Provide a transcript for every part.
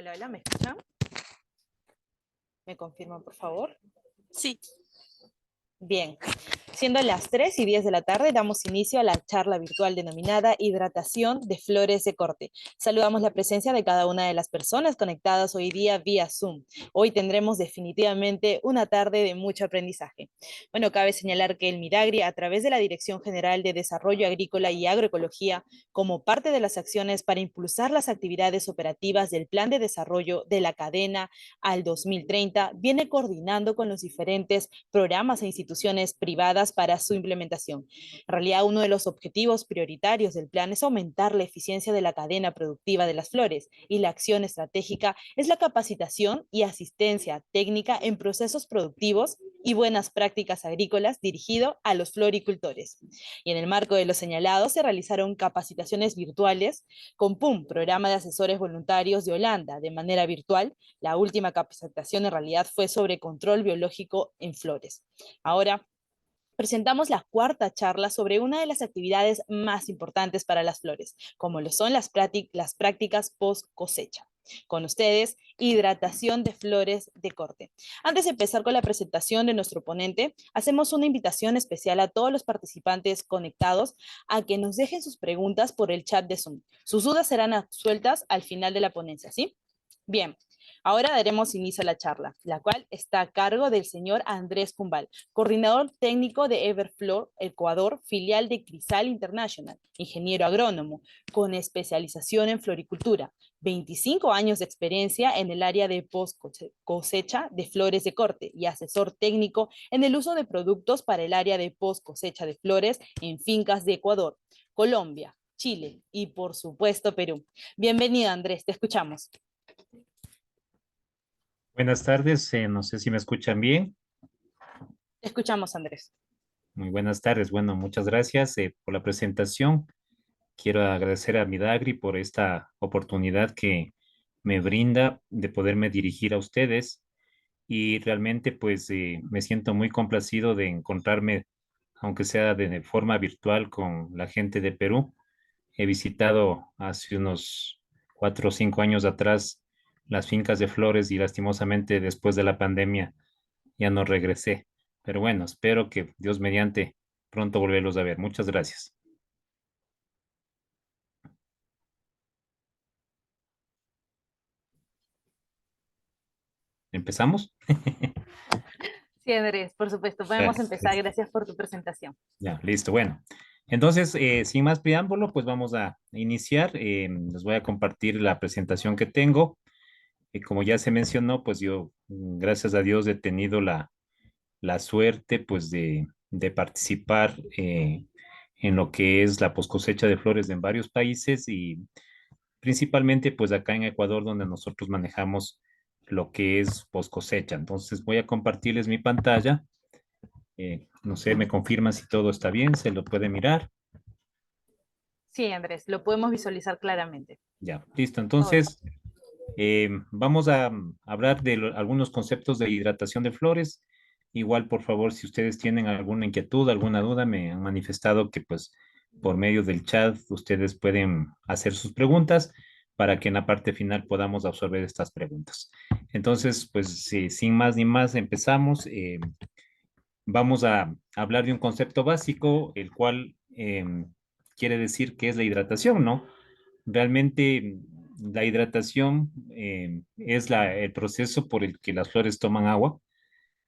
Hola, hola, ¿me escuchan? ¿Me confirman, por favor? Sí, Bien, siendo las 3 y 10 de la tarde, damos inicio a la charla virtual denominada Hidratación de Flores de Corte. Saludamos la presencia de cada una de las personas conectadas hoy día vía Zoom. Hoy tendremos definitivamente una tarde de mucho aprendizaje. Bueno, cabe señalar que el Midagri, a través de la Dirección General de Desarrollo Agrícola y Agroecología, como parte de las acciones para impulsar las actividades operativas del Plan de Desarrollo de la Cadena al 2030, viene coordinando con los diferentes programas e instituciones privadas para su implementación. En realidad, uno de los objetivos prioritarios del plan es aumentar la eficiencia de la cadena productiva de las flores, y la acción estratégica es la capacitación y asistencia técnica en procesos productivos y buenas prácticas agrícolas dirigido a los floricultores. Y en el marco de los señalados se realizaron capacitaciones virtuales con PUM, Programa de Asesores Voluntarios de Holanda, de manera virtual. La última capacitación en realidad fue sobre control biológico en flores. Ahora presentamos la cuarta charla sobre una de las actividades más importantes para las flores, como lo son las prácticas post cosecha. Con ustedes, hidratación de flores de corte. Antes de empezar con la presentación de nuestro ponente, hacemos una invitación especial a todos los participantes conectados a que nos dejen sus preguntas por el chat de Zoom. Sus dudas serán absueltas al final de la ponencia, ¿sí? Bien, ahora daremos inicio a la charla, la cual está a cargo del señor Andrés Cumbal, coordinador técnico de Everflor Ecuador, filial de Crisal International, ingeniero agrónomo, con especialización en floricultura, 25 años de experiencia en el área de post cosecha de flores de corte y asesor técnico en el uso de productos para el área de post cosecha de flores en fincas de Ecuador, Colombia, Chile y por supuesto Perú. Bienvenido, Andrés, te escuchamos. Buenas tardes, no sé si me escuchan bien. Te escuchamos, Andrés. Muy buenas tardes. Bueno, muchas gracias por la presentación. Quiero agradecer a Midagri por esta oportunidad que me brinda de poderme dirigir a ustedes y realmente pues me siento muy complacido de encontrarme, aunque sea de forma virtual, con la gente de Perú. He visitado hace unos 4 o 5 años atrás las fincas de flores y lastimosamente después de la pandemia ya no regresé. Pero bueno, espero que Dios mediante pronto volverlos a ver. Muchas gracias. ¿Empezamos? Sí, Andrés, por supuesto, podemos Dale, empezar. listo. Gracias por tu presentación. Ya, listo. Bueno, entonces, sin más preámbulo, pues vamos a iniciar. Les voy a compartir la presentación que tengo. Como ya se mencionó, pues yo, gracias a Dios, he tenido la suerte, pues, de participar en lo que es la poscosecha de flores en varios países y principalmente pues acá en Ecuador donde nosotros manejamos lo que es post cosecha. Entonces voy a compartirles mi pantalla. No sé, me confirman si todo está bien, se lo puede mirar. Sí, Andrés, lo podemos visualizar claramente. Ya, listo. Todo bien. Entonces, vamos a hablar de algunos conceptos de hidratación de flores. Igual, por favor, si ustedes tienen alguna inquietud, alguna duda, me han manifestado que pues por medio del chat ustedes pueden hacer sus preguntas para que en la parte final podamos absorber estas preguntas. Entonces, pues sin más ni más, empezamos. Vamos a hablar de un concepto básico, el cual quiere decir que es la hidratación, ¿no? Realmente la hidratación es el proceso por el que las flores toman agua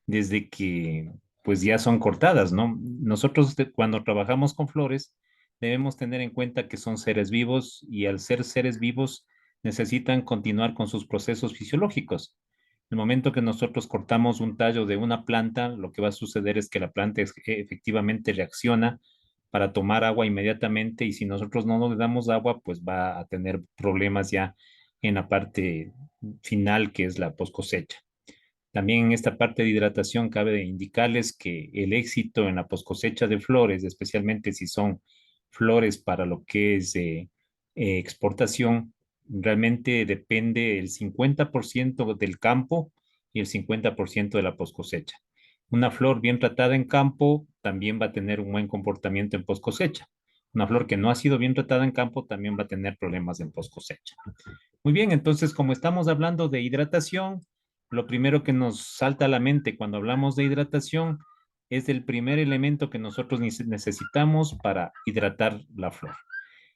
desde que pues ya son cortadas, ¿no? Nosotros cuando trabajamos con flores debemos tener en cuenta que son seres vivos y al ser seres vivos necesitan continuar con sus procesos fisiológicos. El momento que nosotros cortamos un tallo de una planta, lo que va a suceder es que la planta efectivamente reacciona para tomar agua inmediatamente y si nosotros no le damos agua, pues va a tener problemas ya en la parte final que es la post cosecha. También en esta parte de hidratación cabe indicarles que el éxito en la post cosecha de flores, especialmente si son flores para lo que es exportación, realmente depende el 50% del campo y el 50% de la post cosecha. Una flor bien tratada en campo también va a tener un buen comportamiento en post cosecha. Una flor que no ha sido bien tratada en campo también va a tener problemas en post cosecha. Muy bien, entonces como estamos hablando de hidratación, lo primero que nos salta a la mente cuando hablamos de hidratación es el primer elemento que nosotros necesitamos para hidratar la flor.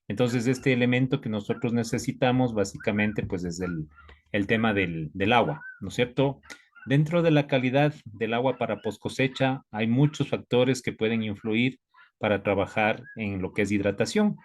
Entonces, este elemento que nosotros necesitamos básicamente pues es el tema del agua, ¿no es cierto? Dentro de la calidad del agua para post cosecha hay muchos factores que pueden influir para trabajar en lo que es hidratación.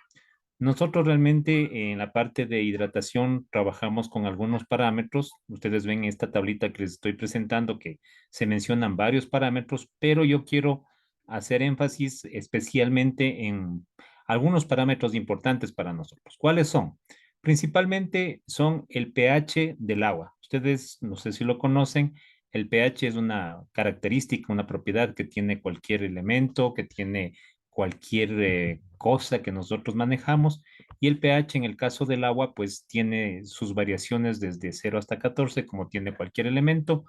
Nosotros realmente en la parte de hidratación trabajamos con algunos parámetros. Ustedes ven esta tablita que les estoy presentando que se mencionan varios parámetros, pero yo quiero hacer énfasis especialmente en algunos parámetros importantes para nosotros. ¿Cuáles son? Principalmente son el pH del agua. Ustedes, no sé si lo conocen, el pH es una característica, una propiedad que tiene cualquier elemento, que tiene cualquier cosa que nosotros manejamos. Y el pH en el caso del agua, pues tiene sus variaciones desde 0 hasta 14, como tiene cualquier elemento.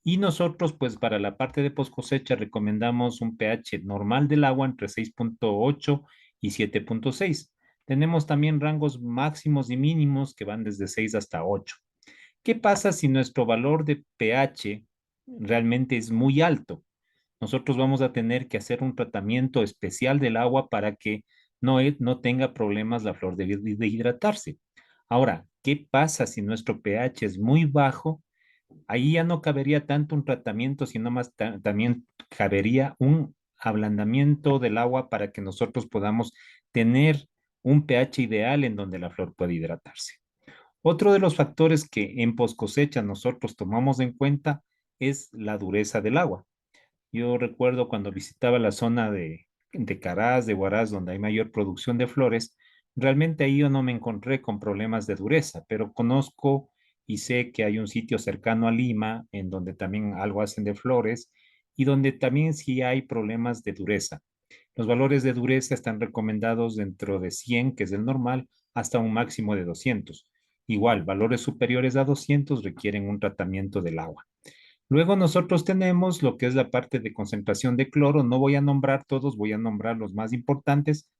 Y nosotros, pues para la parte de post cosecha, recomendamos un pH normal del agua entre 6.8 y 7.6. Tenemos también rangos máximos y mínimos que van desde 6 hasta 8. ¿Qué pasa si nuestro valor de pH realmente es muy alto? Nosotros vamos a tener que hacer un tratamiento especial del agua para que no tenga problemas la flor de hidratarse. Ahora, ¿qué pasa si nuestro pH es muy bajo? Ahí ya no cabería tanto un tratamiento, sino más también cabería un ablandamiento del agua para que nosotros podamos tener un pH ideal en donde la flor pueda hidratarse. Otro de los factores que en post cosecha nosotros tomamos en cuenta es la dureza del agua. Yo recuerdo cuando visitaba la zona de Caraz, de Huaraz, donde hay mayor producción de flores, realmente ahí yo no me encontré con problemas de dureza, pero conozco y sé que hay un sitio cercano a Lima en donde también algo hacen de flores y donde también sí hay problemas de dureza. Los valores de dureza están recomendados dentro de 100, que es el normal, hasta un máximo de 200. Igual, valores superiores a 200 requieren un tratamiento del agua. Luego nosotros tenemos lo que es la parte de concentración de cloro. No voy a nombrar todos, voy a nombrar los más importantes.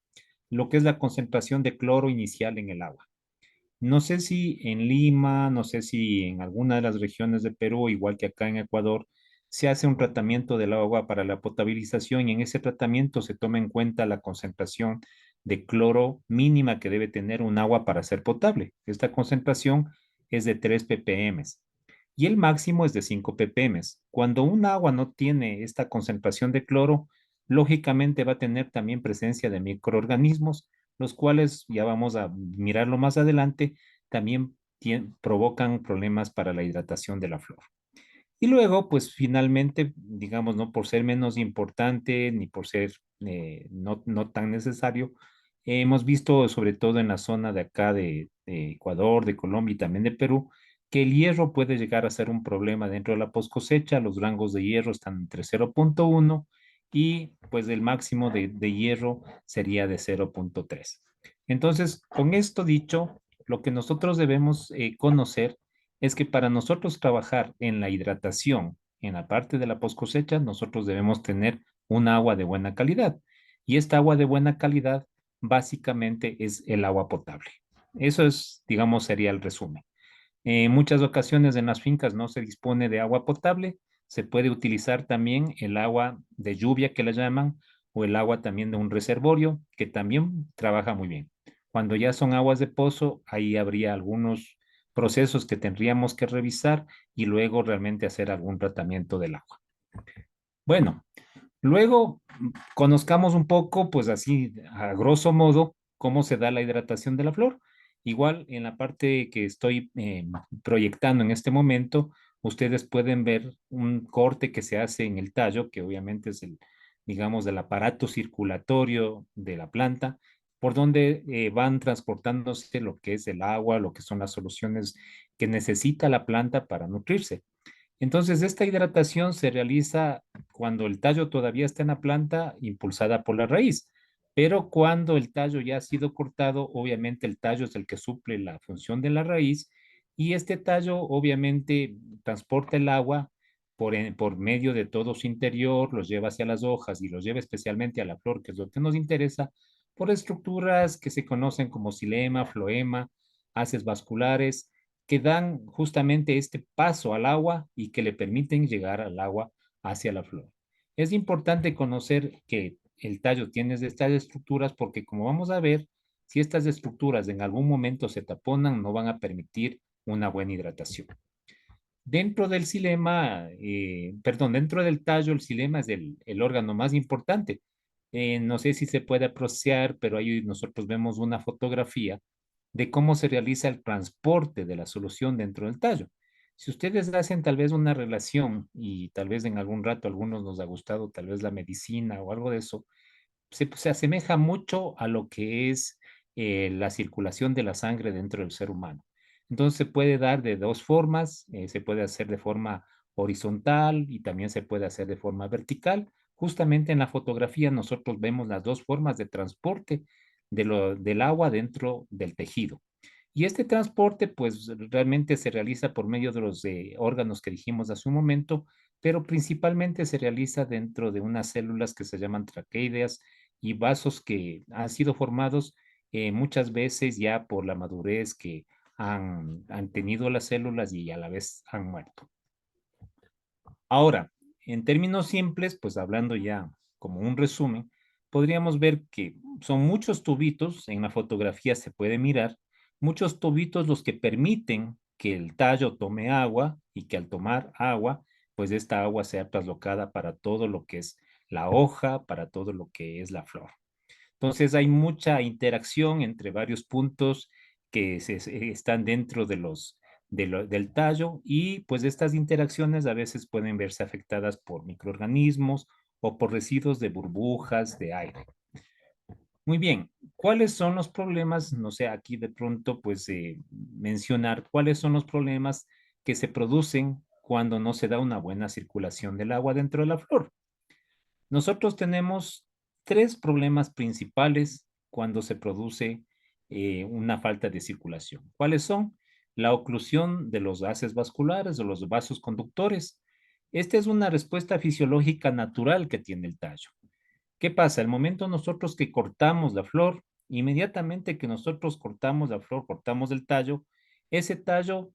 Lo que es la concentración de cloro inicial en el agua. No sé si en Lima, no sé si en alguna de las regiones de Perú, igual que acá en Ecuador, se hace un tratamiento del agua para la potabilización y en ese tratamiento se toma en cuenta la concentración de cloro mínima que debe tener un agua para ser potable. Esta concentración es de 3 ppm y el máximo es de 5 ppm. Cuando un agua no tiene esta concentración de cloro, lógicamente va a tener también presencia de microorganismos, los cuales ya vamos a mirarlo más adelante, también provocan problemas para la hidratación de la flor. Y luego, pues finalmente, digamos, no por ser menos importante ni por ser no tan necesario, hemos visto, sobre todo en la zona de acá de Ecuador, de Colombia y también de Perú, que el hierro puede llegar a ser un problema dentro de la post cosecha. Los rangos de hierro están entre 0.1 y pues el máximo de hierro sería de 0.3. Entonces, con esto dicho, lo que nosotros debemos conocer es que para nosotros trabajar en la hidratación, en la parte de la post cosecha, nosotros debemos tener un agua de buena calidad. Y esta agua de buena calidad básicamente es el agua potable. Eso es, digamos, sería el resumen. En muchas ocasiones en las fincas no se dispone de agua potable, se puede utilizar también el agua de lluvia que le llaman o el agua también de un reservorio que también trabaja muy bien. Cuando ya son aguas de pozo, ahí habría algunos procesos que tendríamos que revisar y luego realmente hacer algún tratamiento del agua. Bueno, luego conozcamos un poco, pues así, a grosso modo, cómo se da la hidratación de la flor. Igual en la parte que estoy proyectando en este momento, ustedes pueden ver un corte que se hace en el tallo, que obviamente es el, digamos, del aparato circulatorio de la planta, por donde van transportándose lo que es el agua, lo que son las soluciones que necesita la planta para nutrirse. Entonces, esta hidratación se realiza cuando el tallo todavía está en la planta, impulsada por la raíz. Pero cuando el tallo ya ha sido cortado, obviamente el tallo es el que suple la función de la raíz y este tallo obviamente transporta el agua por medio de todo su interior, los lleva hacia las hojas y los lleva especialmente a la flor, que es lo que nos interesa, por estructuras que se conocen como xilema, floema, haces vasculares, que dan justamente este paso al agua y que le permiten llegar al agua hacia la flor. Es importante conocer que el tallo tiene estas estructuras porque, como vamos a ver, si estas estructuras en algún momento se taponan, no van a permitir una buena hidratación. Dentro del xilema, perdón, dentro del tallo, el xilema es el órgano más importante. No sé si se puede apreciar, pero ahí nosotros vemos una fotografía de cómo se realiza el transporte de la solución dentro del tallo. Si ustedes hacen tal vez una relación y tal vez en algún rato a algunos nos ha gustado tal vez la medicina o algo de eso, se asemeja mucho a lo que es la circulación de la sangre dentro del ser humano. Entonces se puede dar de dos formas, se puede hacer de forma horizontal y también se puede hacer de forma vertical. Justamente en la fotografía nosotros vemos las dos formas de transporte del agua dentro del tejido. Y este transporte, pues realmente se realiza por medio de los órganos que dijimos hace un momento, pero principalmente se realiza dentro de unas células que se llaman traqueideas y vasos que han sido formados muchas veces ya por la madurez que han tenido las células y a la vez han muerto. Ahora, en términos simples, pues hablando ya como un resumen, podríamos ver que son muchos tubitos, en la fotografía se puede mirar, muchos tubitos los que permiten que el tallo tome agua y que al tomar agua, pues esta agua sea traslocada para todo lo que es la hoja, para todo lo que es la flor. Entonces hay mucha interacción entre varios puntos que están dentro de del tallo y pues estas interacciones a veces pueden verse afectadas por microorganismos o por residuos de burbujas de aire. Muy bien, ¿cuáles son los problemas? No sé, aquí de pronto pues mencionar cuáles son los problemas que se producen cuando no se da una buena circulación del agua dentro de la flor. Nosotros tenemos tres problemas principales cuando se produce una falta de circulación. ¿Cuáles son? La oclusión de los haces vasculares o los vasos conductores. Esta es una respuesta fisiológica natural que tiene el tallo. ¿Qué pasa? Al momento nosotros que cortamos la flor, inmediatamente que nosotros cortamos la flor, cortamos el tallo, ese tallo,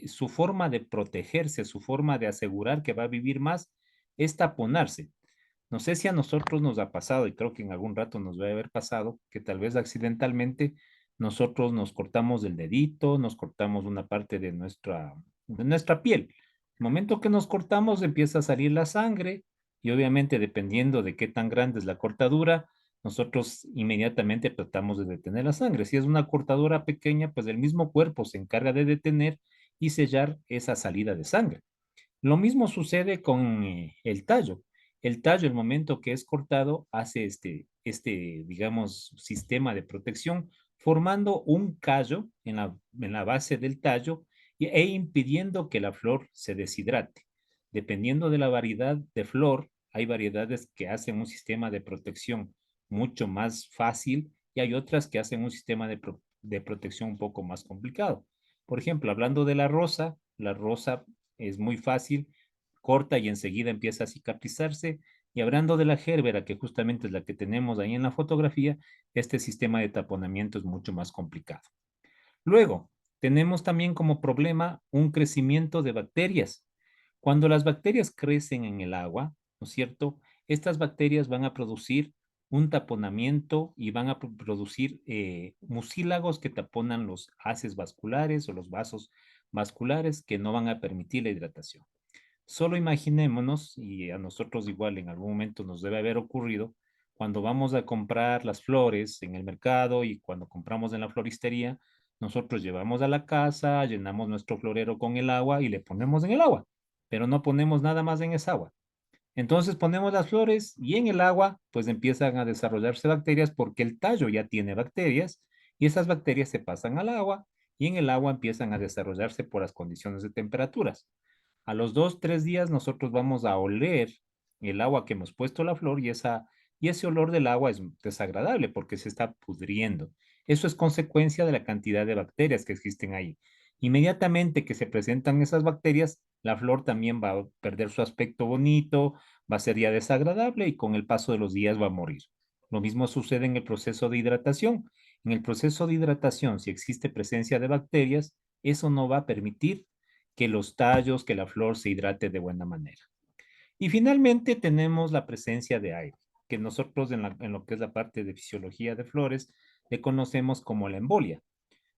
su forma de protegerse, su forma de asegurar que va a vivir más, es taponarse. No sé si a nosotros nos ha pasado, y creo que en algún rato nos va a haber pasado, que tal vez accidentalmente nosotros nos cortamos el dedito, nos cortamos una parte de nuestra piel. El momento que nos cortamos empieza a salir la sangre y obviamente dependiendo de qué tan grande es la cortadura, nosotros inmediatamente tratamos de detener la sangre. Si es una cortadura pequeña, pues el mismo cuerpo se encarga de detener y sellar esa salida de sangre. Lo mismo sucede con el tallo. El tallo, el momento que es cortado, hace digamos, sistema de protección, formando un callo en la base del tallo e impidiendo que la flor se deshidrate. Dependiendo de la variedad de flor, hay variedades que hacen un sistema de protección mucho más fácil y hay otras que hacen un sistema de protección un poco más complicado. Por ejemplo, hablando de la rosa es muy fácil, corta y enseguida empieza a cicatrizarse. Y hablando de la gérbera, que justamente es la que tenemos ahí en la fotografía, este sistema de taponamiento es mucho más complicado. Luego, tenemos también como problema un crecimiento de bacterias. Cuando las bacterias crecen en el agua, ¿no es cierto? Estas bacterias van a producir un taponamiento y van a producir mucílagos que taponan los haces vasculares o los vasos vasculares que no van a permitir la hidratación. Solo imaginémonos, y a nosotros igual en algún momento nos debe haber ocurrido, cuando vamos a comprar las flores en el mercado y cuando compramos en la floristería, nosotros llevamos a la casa, llenamos nuestro florero con el agua y le ponemos en el agua, pero no ponemos nada más en esa agua. Entonces ponemos las flores y en el agua pues empiezan a desarrollarse bacterias porque el tallo ya tiene bacterias y esas bacterias se pasan al agua y en el agua empiezan a desarrollarse por las condiciones de temperaturas. A los 2, 3 días nosotros vamos a oler el agua que hemos puesto la flor y ese olor del agua es desagradable porque se está pudriendo. Eso es consecuencia de la cantidad de bacterias que existen ahí. Inmediatamente que se presentan esas bacterias, la flor también va a perder su aspecto bonito, va a ser ya desagradable y con el paso de los días va a morir. Lo mismo sucede en el proceso de hidratación. En el proceso de hidratación, si existe presencia de bacterias, eso no va a permitir que los tallos, que la flor se hidrate de buena manera. Y finalmente tenemos la presencia de aire, que nosotros en lo que es la parte de fisiología de flores le conocemos como la embolia.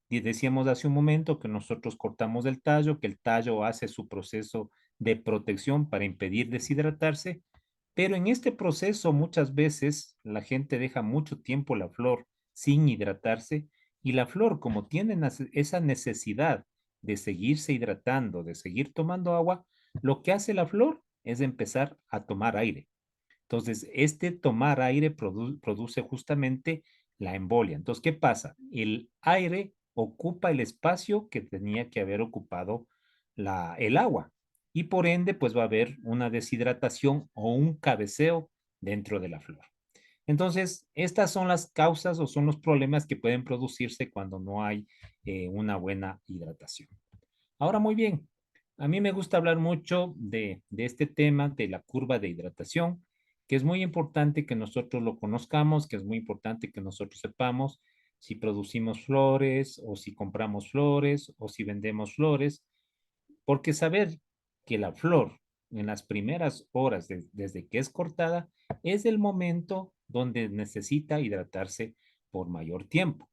Y decíamos hace un momento que nosotros cortamos el tallo, que el tallo hace su proceso de protección para impedir deshidratarse, pero en este proceso muchas veces la gente deja mucho tiempo la flor sin hidratarse y la flor, como tiene esa necesidad de seguirse hidratando, de seguir tomando agua, lo que hace la flor es empezar a tomar aire. Entonces, este tomar aire produce justamente la embolia. Entonces, ¿qué pasa? El aire ocupa el espacio que tenía que haber ocupado el agua y por ende, pues va a haber una deshidratación o un cabeceo dentro de la flor. Entonces, estas son las causas o son los problemas que pueden producirse cuando no hay una buena hidratación. Ahora, muy bien, a mí me gusta hablar mucho de este tema de la curva de hidratación, que es muy importante que nosotros lo conozcamos, que es muy importante que nosotros sepamos si producimos flores o si compramos flores o si vendemos flores, porque saber que la flor en las primeras horas desde que es cortada es el momento donde necesita hidratarse por mayor tiempo.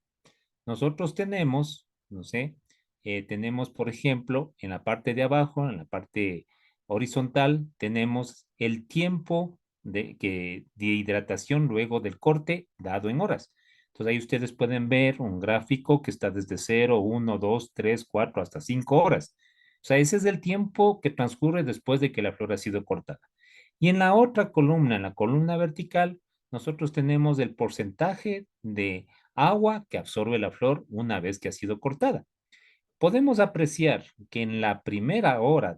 Nosotros tenemos, no sé, tenemos, por ejemplo, en la parte de abajo, en la parte horizontal, tenemos el tiempo de hidratación luego del corte dado en horas. Entonces ahí ustedes pueden ver un gráfico que está desde 0, 1, 2, 3, 4, hasta 5 horas. O sea, ese es el tiempo que transcurre después de que la flor ha sido cortada. Y en la otra columna, en la columna vertical, nosotros tenemos el porcentaje de agua que absorbe la flor una vez que ha sido cortada. Podemos apreciar que en la primera hora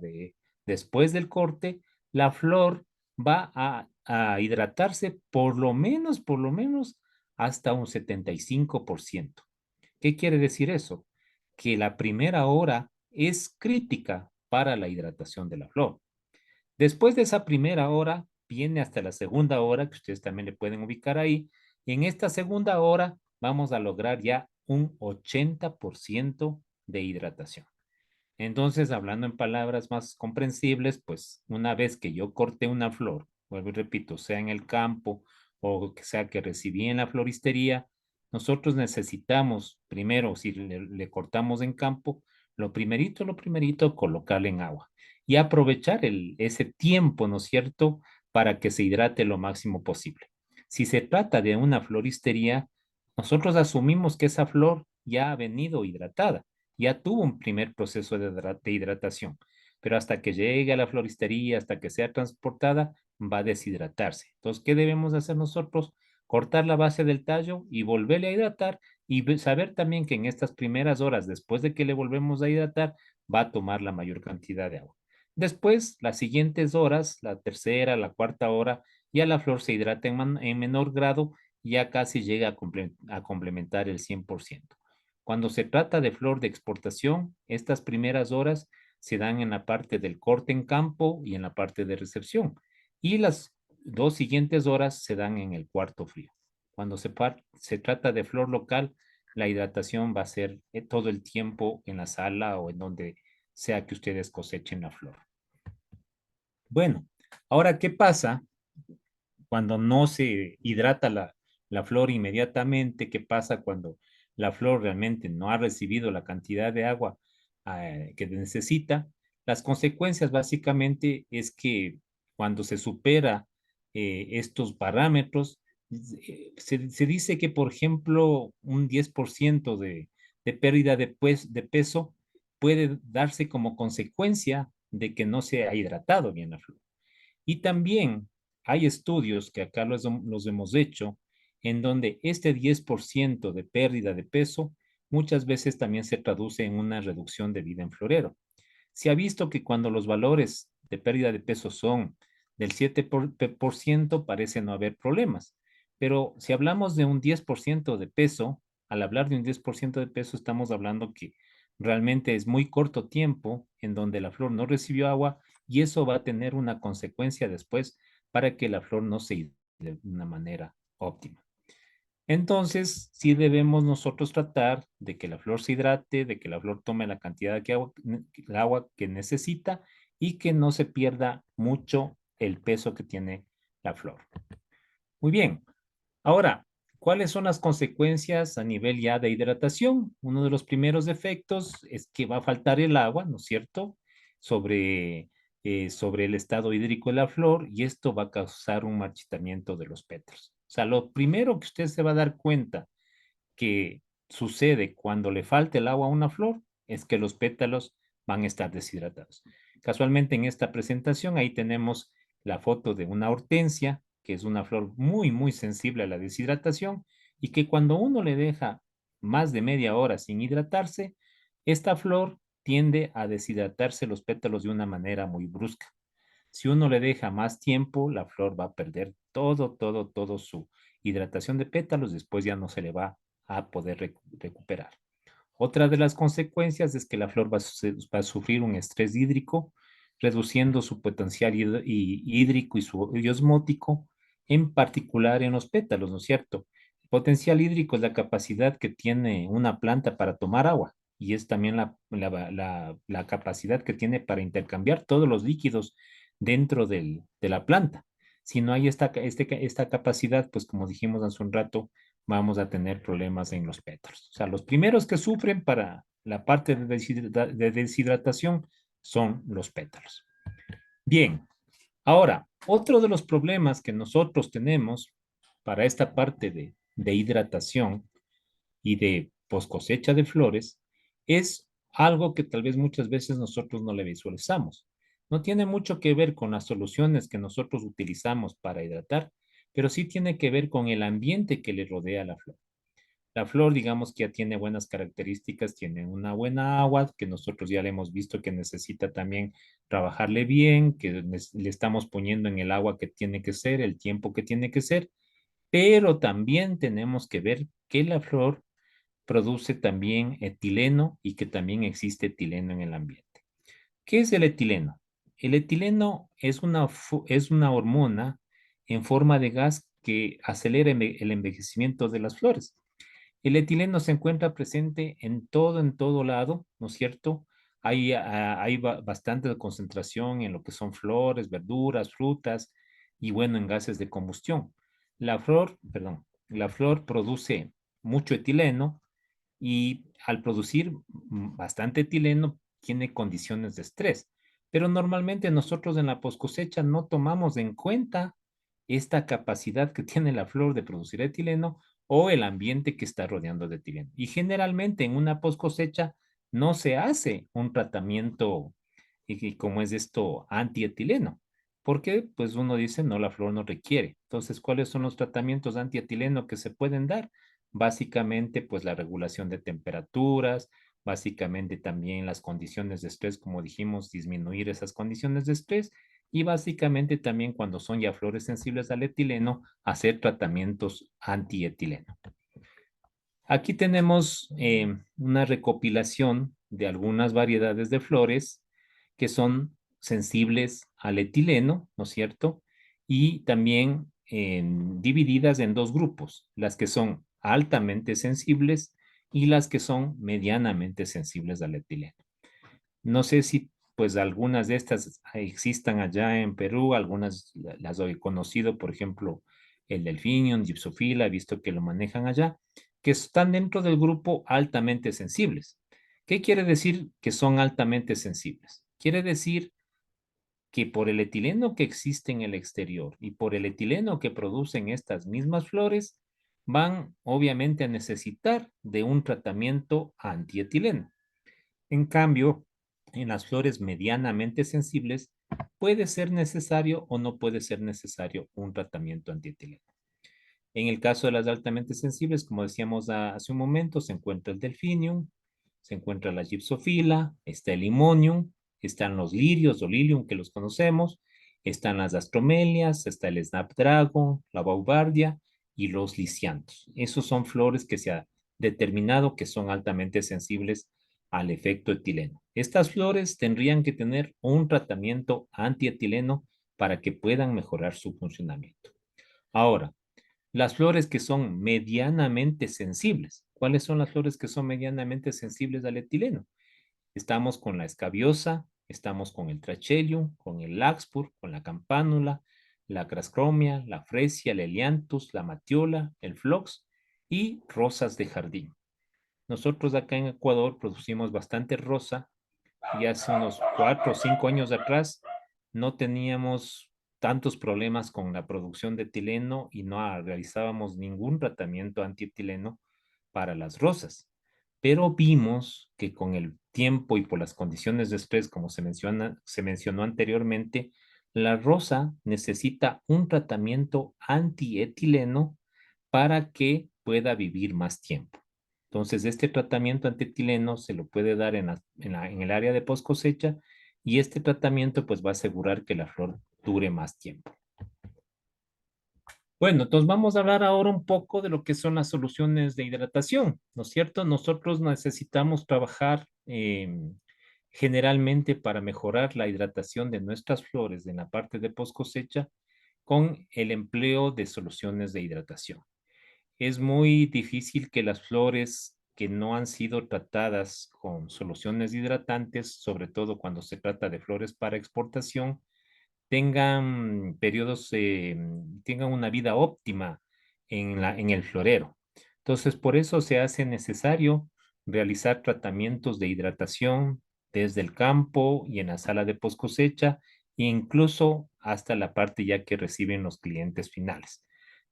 después del corte, la flor va a hidratarse por lo menos hasta un 75%. ¿Qué quiere decir eso? Que la primera hora es crítica para la hidratación de la flor. Después de esa primera hora, viene hasta la segunda hora, que ustedes también le pueden ubicar ahí. Y en esta segunda hora vamos a lograr ya un 80% de hidratación. Entonces, hablando en palabras más comprensibles, pues una vez que yo corté una flor, vuelvo y repito, sea en el campo o que sea que recibí en la floristería, nosotros necesitamos, primero, si le cortamos en campo, lo primerito, colocarle en agua y aprovechar ese tiempo, ¿no es cierto?, para que se hidrate lo máximo posible. Si se trata de una floristería, nosotros asumimos que esa flor ya ha venido hidratada, ya tuvo un primer proceso de hidratación, pero hasta que llegue a la floristería, hasta que sea transportada, va a deshidratarse. Entonces, ¿qué debemos hacer nosotros? Cortar la base del tallo y volverle a hidratar y saber también que en estas primeras horas, después de que le volvemos a hidratar, va a tomar la mayor cantidad de agua. Después, las siguientes horas, la tercera, la cuarta hora, ya la flor se hidrata en menor grado y ya casi llega a complementar el 100%. Cuando se trata de flor de exportación, estas primeras horas se dan en la parte del corte en campo y en la parte de recepción. Y las dos siguientes horas se dan en el cuarto frío. Cuando se trata de flor local, la hidratación va a ser todo el tiempo en la sala o en donde sea que ustedes cosechen la flor. Bueno, ahora, ¿qué pasa cuando no se hidrata la flor inmediatamente? ¿Qué pasa cuando la flor realmente no ha recibido la cantidad de agua que necesita? Las consecuencias básicamente es que cuando se supera estos parámetros, se dice que, por ejemplo, un 10% de pérdida de peso puede darse como consecuencia de que no se ha hidratado bien la flor. Y también hay estudios que acá los hemos hecho en donde este 10% de pérdida de peso muchas veces también se traduce en una reducción de vida en florero. Se ha visto que cuando los valores de pérdida de peso son del 7%, parece no haber problemas. Pero si hablamos de un 10% de peso, al hablar de un 10% de peso, estamos hablando que realmente es muy corto tiempo en donde la flor no recibió agua y eso va a tener una consecuencia después para que la flor no se de una manera óptima. Entonces, sí debemos nosotros tratar de que la flor se hidrate, de que la flor tome la cantidad de agua, el agua que necesita y que no se pierda mucho el peso que tiene la flor. Muy bien. Ahora, ¿cuáles son las consecuencias a nivel ya de hidratación? Uno de los primeros efectos es que va a faltar el agua, ¿no es cierto? Sobre el estado hídrico de la flor y esto va a causar un marchitamiento de los pétalos. O sea, lo primero que usted se va a dar cuenta que sucede cuando le falta el agua a una flor es que los pétalos van a estar deshidratados. Casualmente en esta presentación ahí tenemos la foto de una hortensia, que es una flor muy, muy sensible a la deshidratación y que cuando uno le deja más de media hora sin hidratarse, esta flor tiende a deshidratarse los pétalos de una manera muy brusca. Si uno le deja más tiempo, la flor va a perder todo su hidratación de pétalos, después ya no se le va a poder recuperar. Otra de las consecuencias es que la flor va a sufrir un estrés hídrico, reduciendo su potencial hídrico y osmótico, en particular en los pétalos, ¿no es cierto? El potencial hídrico es la capacidad que tiene una planta para tomar agua y es también la capacidad que tiene para intercambiar todos los líquidos dentro de la planta. Si no hay esta capacidad, pues como dijimos hace un rato, vamos a tener problemas en los pétalos. O sea, los primeros que sufren para la parte de deshidratación son los pétalos. Bien, ahora, otro de los problemas que nosotros tenemos para esta parte de hidratación y de post cosecha de flores es algo que tal vez muchas veces nosotros no le visualizamos. No tiene mucho que ver con las soluciones que nosotros utilizamos para hidratar, pero sí tiene que ver con el ambiente que le rodea a la flor. La flor, digamos que ya tiene buenas características, tiene una buena agua, que nosotros ya le hemos visto que necesita también trabajarle bien, que le estamos poniendo en el agua que tiene que ser, el tiempo que tiene que ser, pero también tenemos que ver que la flor produce también etileno y que también existe etileno en el ambiente. ¿Qué es el etileno? El etileno es una hormona en forma de gas que acelera el envejecimiento de las flores. El etileno se encuentra presente en todo lado, ¿no es cierto? Hay bastante concentración en lo que son flores, verduras, frutas y bueno, en gases de combustión. La flor produce mucho etileno y al producir bastante etileno tiene condiciones de estrés. Pero normalmente nosotros en la poscosecha no tomamos en cuenta esta capacidad que tiene la flor de producir etileno o el ambiente que está rodeando de etileno. Y generalmente en una poscosecha no se hace un tratamiento y como es esto antietileno. Porque pues uno dice, no, la flor no requiere. Entonces, ¿cuáles son los tratamientos antietileno que se pueden dar? Básicamente, pues la regulación de temperaturas, básicamente también las condiciones de estrés, como dijimos, disminuir esas condiciones de estrés y básicamente también cuando son ya flores sensibles al etileno, hacer tratamientos antietileno. Aquí tenemos una recopilación de algunas variedades de flores que son sensibles al etileno, ¿no es cierto? Y también divididas en dos grupos, las que son altamente sensibles y las que son medianamente sensibles al etileno. No sé si pues algunas de estas existan allá en Perú, algunas las he conocido, por ejemplo, el Delphinium, Gypsophila, he visto que lo manejan allá, que están dentro del grupo altamente sensibles. ¿Qué quiere decir que son altamente sensibles? Quiere decir que por el etileno que existe en el exterior y por el etileno que producen estas mismas flores, van obviamente a necesitar de un tratamiento antietileno. En cambio, en las flores medianamente sensibles, puede ser necesario o no puede ser necesario un tratamiento antietileno. En el caso de las altamente sensibles, como decíamos hace un momento, se encuentra el delfinium, se encuentra la gypsophila, está el limonium, están los lirios o lilium que los conocemos, están las astromelias, está el snapdragon, la baubardia y los lisianthus. Esos son flores que se ha determinado que son altamente sensibles al efecto etileno. Estas flores tendrían que tener un tratamiento antietileno para que puedan mejorar su funcionamiento. Ahora, Las flores que son medianamente sensibles. ¿Cuáles son las flores que son medianamente sensibles al etileno? Estamos con la escabiosa, estamos con el trachelium, con el larkspur, con la campánula, la crascromia, la fresia, el elianthus, la matiola, el phlox y rosas de jardín. Nosotros acá en Ecuador producimos bastante rosa y hace unos 4 o 5 años atrás no teníamos tantos problemas con la producción de etileno y no realizábamos ningún tratamiento antietileno para las rosas. Pero vimos que con el tiempo y por las condiciones de estrés, como se mencionó anteriormente, la rosa necesita un tratamiento antietileno para que pueda vivir más tiempo. Entonces, este tratamiento antietileno se lo puede dar en el área de post cosecha y este tratamiento pues va a asegurar que la flor dure más tiempo. Bueno, entonces vamos a hablar ahora un poco de lo que son las soluciones de hidratación, ¿no es cierto? Nosotros necesitamos trabajar generalmente para mejorar la hidratación de nuestras flores en la parte de post cosecha con el empleo de soluciones de hidratación. Es muy difícil que las flores que no han sido tratadas con soluciones hidratantes, sobre todo cuando se trata de flores para exportación, tengan periodos, tengan una vida óptima en el florero. Entonces, por eso se hace necesario realizar tratamientos de hidratación desde el campo y en la sala de post cosecha, e incluso hasta la parte ya que reciben los clientes finales.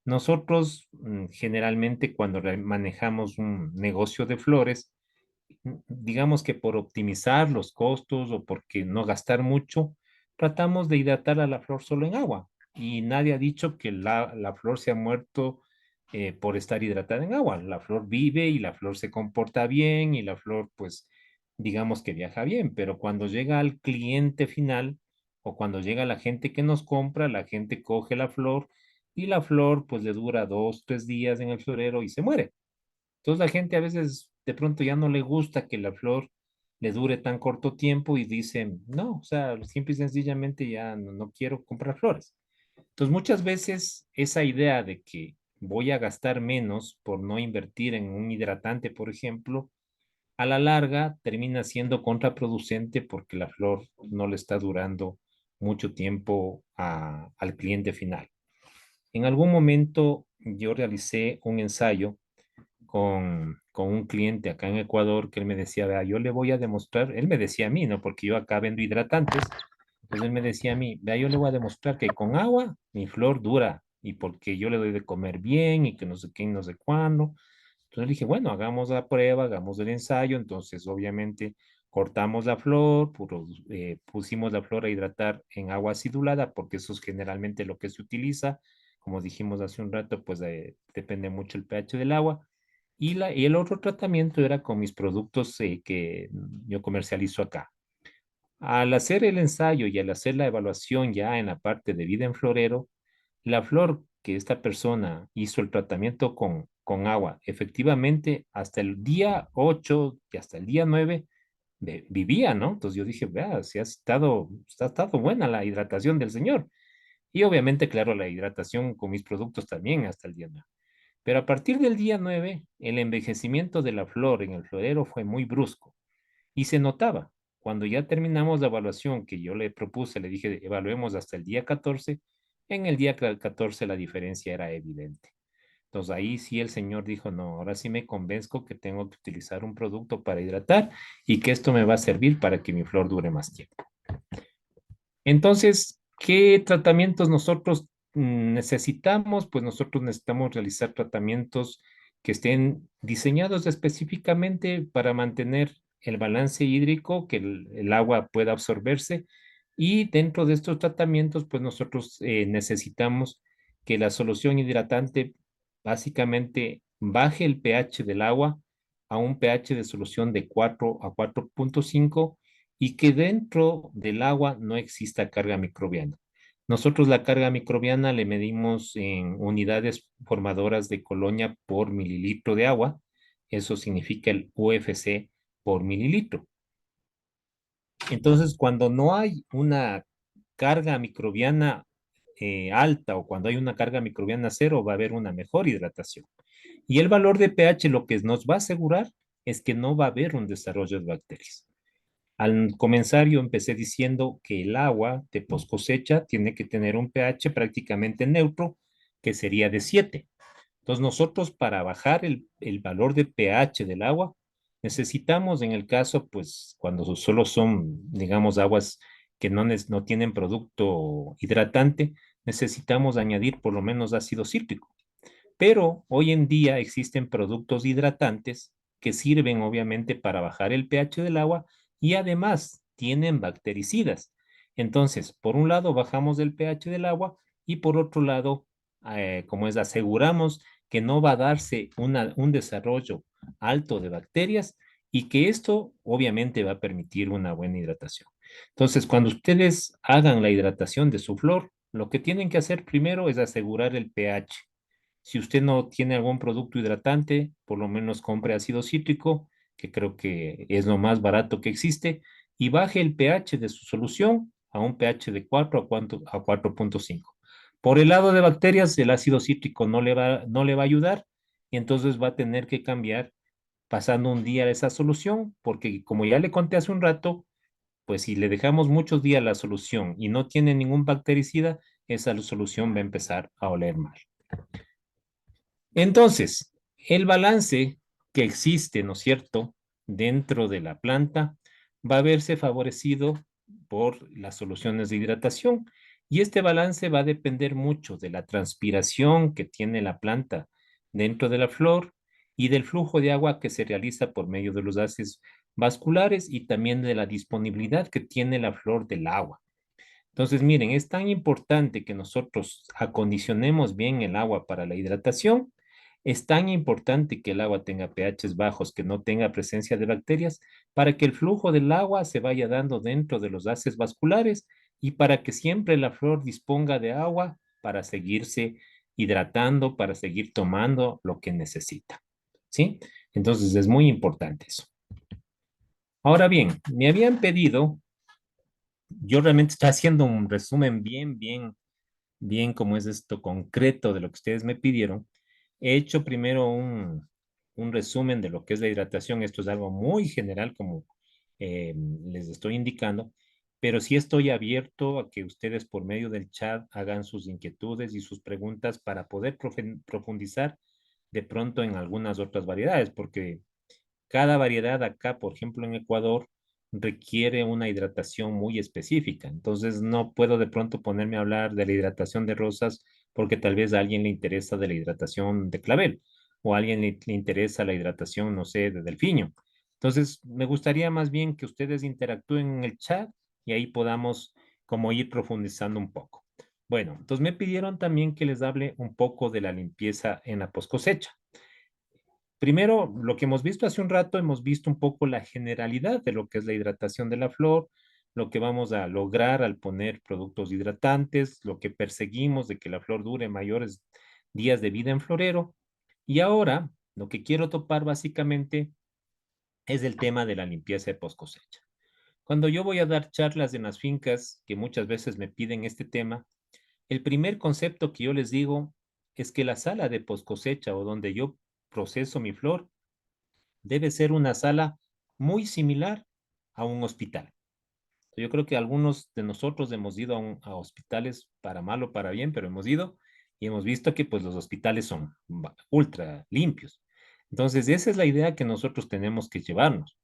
Nosotros generalmente cuando manejamos un negocio de flores, digamos que por optimizar los costos o porque no gastar mucho, tratamos de hidratar a la flor solo en agua. Y nadie ha dicho que la flor se ha muerto por estar hidratada en agua. La flor vive y la flor se comporta bien y la flor, pues, digamos que viaja bien. Pero cuando llega al cliente final o cuando llega la gente que nos compra, la gente coge la flor y la flor, pues, le dura 2, 3 días en el florero y se muere. Entonces la gente a veces de pronto ya no le gusta que la flor le dure tan corto tiempo y dicen, no, o sea, simple y sencillamente ya no quiero comprar flores. Entonces muchas veces esa idea de que voy a gastar menos por no invertir en un hidratante, por ejemplo, a la larga termina siendo contraproducente porque la flor no le está durando mucho tiempo al cliente final. En algún momento yo realicé un ensayo con un cliente acá en Ecuador que él me decía, vea, yo le voy a demostrar, él me decía a mí, ¿no? Porque yo acá vendo hidratantes, entonces él me decía a mí, vea, yo le voy a demostrar que con agua mi flor dura y porque yo le doy de comer bien y que no sé qué, no sé cuándo. Entonces le dije, bueno, hagamos la prueba, hagamos el ensayo, entonces obviamente cortamos la flor, pusimos la flor a hidratar en agua acidulada, porque eso es generalmente lo que se utiliza. Como dijimos hace un rato, pues depende mucho el pH del agua. Y el otro tratamiento era con mis productos que yo comercializo acá. Al hacer el ensayo y al hacer la evaluación ya en la parte de vida en florero, la flor que esta persona hizo el tratamiento con agua, efectivamente hasta el día 8 y hasta el día 9 vivía, ¿no? Entonces yo dije, vea, si ha estado buena la hidratación del señor. Y obviamente, claro, la hidratación con mis productos también hasta el día 9. Pero a partir del día 9, el envejecimiento de la flor en el florero fue muy brusco y se notaba. Cuando ya terminamos la evaluación que yo le propuse, le dije, evaluemos hasta el día 14, en el día 14 la diferencia era evidente. Entonces ahí sí el señor dijo, no, ahora sí me convenzco que tengo que utilizar un producto para hidratar y que esto me va a servir para que mi flor dure más tiempo. Entonces, ¿qué tratamientos nosotros necesitamos? Pues nosotros necesitamos realizar tratamientos que estén diseñados específicamente para mantener el balance hídrico, que el agua pueda absorberse. Y dentro de estos tratamientos, pues nosotros necesitamos que la solución hidratante básicamente baje el pH del agua a un pH de solución de 4 a 4,5 y que dentro del agua no exista carga microbiana. Nosotros la carga microbiana le medimos en unidades formadoras de colonia por mililitro de agua. Eso significa el UFC por mililitro. Entonces, cuando no hay una carga microbiana alta o cuando hay una carga microbiana cero, va a haber una mejor hidratación. Y el valor de pH lo que nos va a asegurar es que no va a haber un desarrollo de bacterias. Al comenzar yo empecé diciendo que el agua de post cosecha tiene que tener un pH prácticamente neutro, que sería de 7. Entonces nosotros para bajar el valor de pH del agua, necesitamos en el caso, pues cuando solo son, digamos, aguas que no tienen producto hidratante, necesitamos añadir por lo menos ácido cítrico. Pero hoy en día existen productos hidratantes que sirven obviamente para bajar el pH del agua y además tienen bactericidas. Entonces, por un lado bajamos el pH del agua y por otro lado, como es, aseguramos que no va a darse un desarrollo alto de bacterias y que esto obviamente va a permitir una buena hidratación. Entonces, cuando ustedes hagan la hidratación de su flor, lo que tienen que hacer primero es asegurar el pH. Si usted no tiene algún producto hidratante, por lo menos compre ácido cítrico, que creo que es lo más barato que existe, y baje el pH de su solución a un pH de 4 a 4.5. Por el lado de bacterias, el ácido cítrico no le va a ayudar y entonces va a tener que cambiar pasando un día esa solución, porque como ya le conté hace un rato, pues si le dejamos muchos días la solución y no tiene ningún bactericida, esa solución va a empezar a oler mal. Entonces, el balance que existe, ¿no es cierto?, dentro de la planta va a verse favorecido por las soluciones de hidratación y este balance va a depender mucho de la transpiración que tiene la planta dentro de la flor y del flujo de agua que se realiza por medio de los haces vasculares y también de la disponibilidad que tiene la flor del agua. Entonces, miren, es tan importante que nosotros acondicionemos bien el agua para la hidratación. Es tan importante que el agua tenga pHs bajos, que no tenga presencia de bacterias, para que el flujo del agua se vaya dando dentro de los haces vasculares y para que siempre la flor disponga de agua para seguirse hidratando, para seguir tomando lo que necesita. ¿Sí? Entonces es muy importante eso. Ahora bien, me habían pedido, yo realmente estoy haciendo un resumen bien como es esto concreto de lo que ustedes me pidieron. He hecho primero un resumen de lo que es la hidratación. Esto es algo muy general como les estoy indicando, pero sí estoy abierto a que ustedes por medio del chat hagan sus inquietudes y sus preguntas para poder profundizar de pronto en algunas otras variedades, porque cada variedad acá, por ejemplo, en Ecuador, requiere una hidratación muy específica. Entonces, no puedo de pronto ponerme a hablar de la hidratación de rosas porque tal vez a alguien le interesa de la hidratación de clavel o a alguien le interesa la hidratación, no sé, de delfiño. Entonces, me gustaría más bien que ustedes interactúen en el chat y ahí podamos como ir profundizando un poco. Bueno, entonces me pidieron también que les hable un poco de la limpieza en la post cosecha. Primero, lo que hemos visto hace un rato, hemos visto un poco la generalidad de lo que es la hidratación de la flor, lo que vamos a lograr al poner productos hidratantes, lo que perseguimos de que la flor dure mayores días de vida en florero. Y ahora, lo que quiero topar básicamente es el tema de la limpieza de post cosecha. Cuando yo voy a dar charlas en las fincas, que muchas veces me piden este tema, el primer concepto que yo les digo es que la sala de post cosecha o donde yo proceso mi flor debe ser una sala muy similar a un hospital. Yo creo que algunos de nosotros hemos ido a hospitales para mal o para bien, pero hemos ido y hemos visto que pues los hospitales son ultra limpios. Entonces, esa es la idea que nosotros tenemos que llevarnos.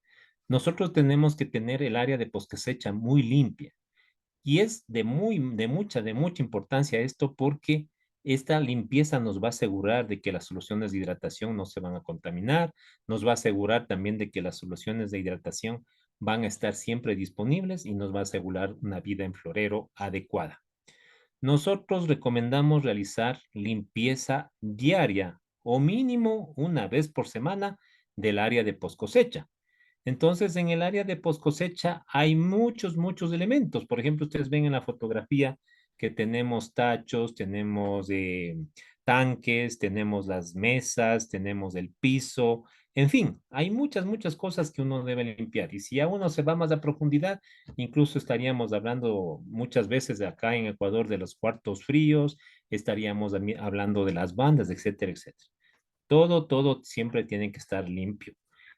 Nosotros tenemos que tener el área de post cosecha muy limpia. Y es de mucha importancia esto porque esta limpieza nos va a asegurar de que las soluciones de hidratación no se van a contaminar, nos va a asegurar también de que las soluciones de hidratación van a estar siempre disponibles y nos va a asegurar una vida en florero adecuada. Nosotros recomendamos realizar limpieza diaria o mínimo una vez por semana del área de post cosecha. Entonces, en el área de post cosecha hay muchos elementos. Por ejemplo, ustedes ven en la fotografía que tenemos tachos, tenemos tanques, tenemos las mesas, tenemos el piso, en fin, hay muchas cosas que uno debe limpiar. Y si a uno se va más a profundidad, incluso estaríamos hablando muchas veces de acá en Ecuador de los cuartos fríos, estaríamos hablando de las bandas, etcétera, etcétera. Todo siempre tiene que estar limpio.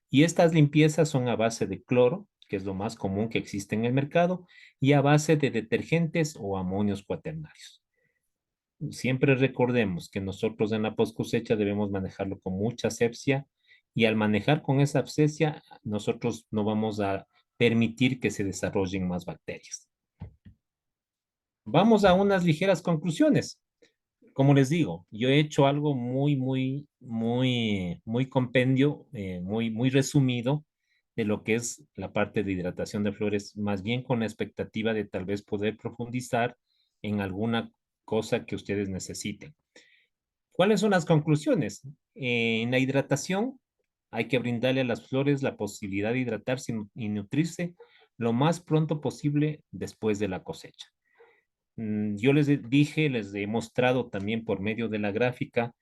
Y estas limpiezas son a base de cloro, que es lo más común que existe en el mercado, y a base de detergentes o amonios cuaternarios. Siempre recordemos que nosotros en la post cosecha debemos manejarlo con mucha asepsia y al manejar con esa asepsia, nosotros no vamos a permitir que se desarrollen más bacterias. Vamos a unas ligeras conclusiones. Como les digo, yo he hecho algo muy compendio, muy resumido de lo que es la parte de hidratación de flores, más bien con la expectativa de tal vez poder profundizar en alguna cosa que ustedes necesiten. ¿Cuáles son las conclusiones? En la hidratación hay que brindarle a las flores la posibilidad de hidratarse y nutrirse lo más pronto posible después de la cosecha. Yo dije, les he mostrado también por medio de la gráfica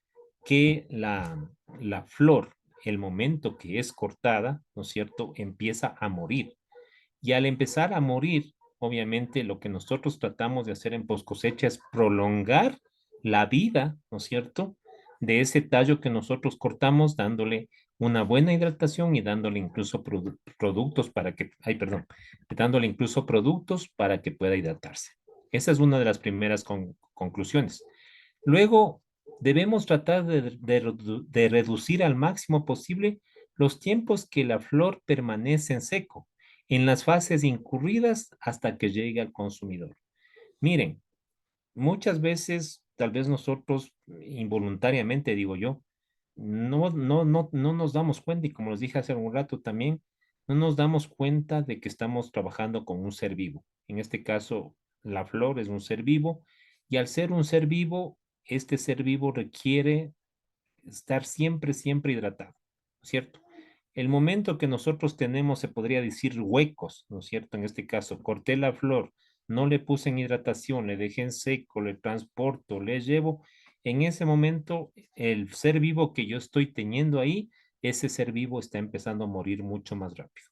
que la flor, el momento que es cortada, ¿no es cierto?, empieza a morir. Y al empezar a morir, obviamente lo que nosotros tratamos de hacer en post cosecha es prolongar la vida, ¿no es cierto?, de ese tallo que nosotros cortamos, dándole una buena hidratación y dándole incluso productos para que, ay, perdón, dándole incluso productos para que pueda hidratarse. Esa es una de las primeras conclusiones. Luego, debemos tratar de reducir al máximo posible los tiempos que la flor permanece en seco en las fases incurridas hasta que llegue al consumidor. Miren, muchas veces, tal vez nosotros involuntariamente, digo yo, no nos damos cuenta, y como les dije hace un rato también, no nos damos cuenta de que estamos trabajando con un ser vivo. En este caso, la flor es un ser vivo, y al ser un ser vivo, este ser vivo requiere estar siempre hidratado, ¿cierto? El momento que nosotros tenemos, se podría decir, huecos, ¿no es cierto? En este caso, corté la flor, no le puse en hidratación, le dejé en seco, le transporto, le llevo. En ese momento, el ser vivo que yo estoy teniendo ahí, ese ser vivo está empezando a morir mucho más rápido.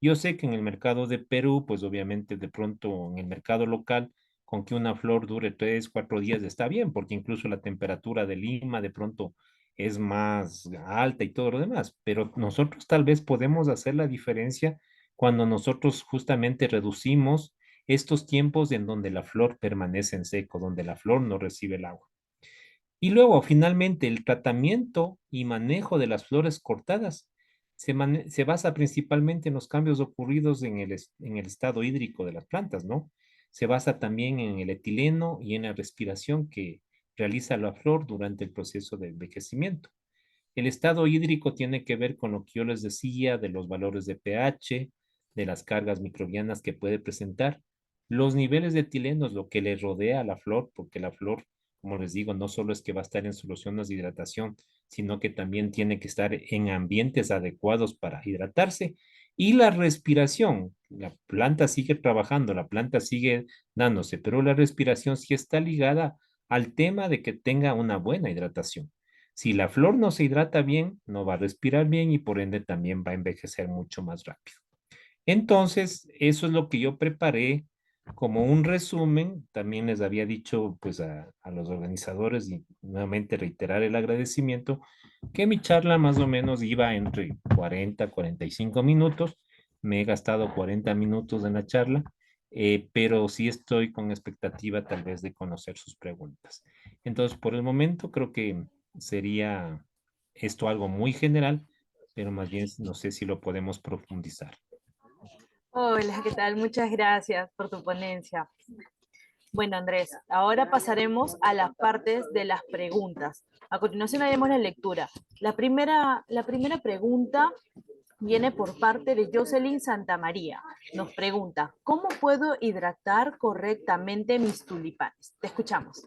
Yo sé que en el mercado de Perú, pues obviamente de pronto en el mercado local, con que una flor dure 3, 4 días está bien, porque incluso la temperatura de Lima de pronto es más alta y todo lo demás, pero nosotros tal vez podemos hacer la diferencia cuando nosotros justamente reducimos estos tiempos en donde la flor permanece en seco, donde la flor no recibe el agua. Y luego, finalmente, el tratamiento y manejo de las flores cortadas se basa principalmente en los cambios ocurridos en el estado hídrico de las plantas, ¿no? Se basa también en el etileno y en la respiración que realiza la flor durante el proceso de envejecimiento. El estado hídrico tiene que ver con lo que yo les decía de los valores de pH, de las cargas microbianas que puede presentar. Los niveles de etileno es lo que le rodea a la flor, porque la flor, como les digo, no solo es que va a estar en soluciones de hidratación, sino que también tiene que estar en ambientes adecuados para hidratarse. Y la respiración, la planta sigue trabajando, la planta sigue dándose, pero la respiración sí está ligada al tema de que tenga una buena hidratación. Si la flor no se hidrata bien, no va a respirar bien y por ende también va a envejecer mucho más rápido. Entonces, eso es lo que yo preparé como un resumen. También les había dicho pues a los organizadores y nuevamente reiterar el agradecimiento que mi charla más o menos iba entre 40, 45 minutos. Me he gastado 40 minutos en la charla, pero sí estoy con expectativa tal vez de conocer sus preguntas. Entonces, por el momento creo que sería esto algo muy general, pero más bien no sé si lo podemos profundizar. Hola, ¿qué tal? Muchas gracias por tu ponencia. Bueno, Andrés, ahora pasaremos a las partes de las preguntas. A continuación haremos la lectura. La primera pregunta viene por parte de Jocelyn Santamaría. Nos pregunta, ¿cómo puedo hidratar correctamente mis tulipanes? Te escuchamos.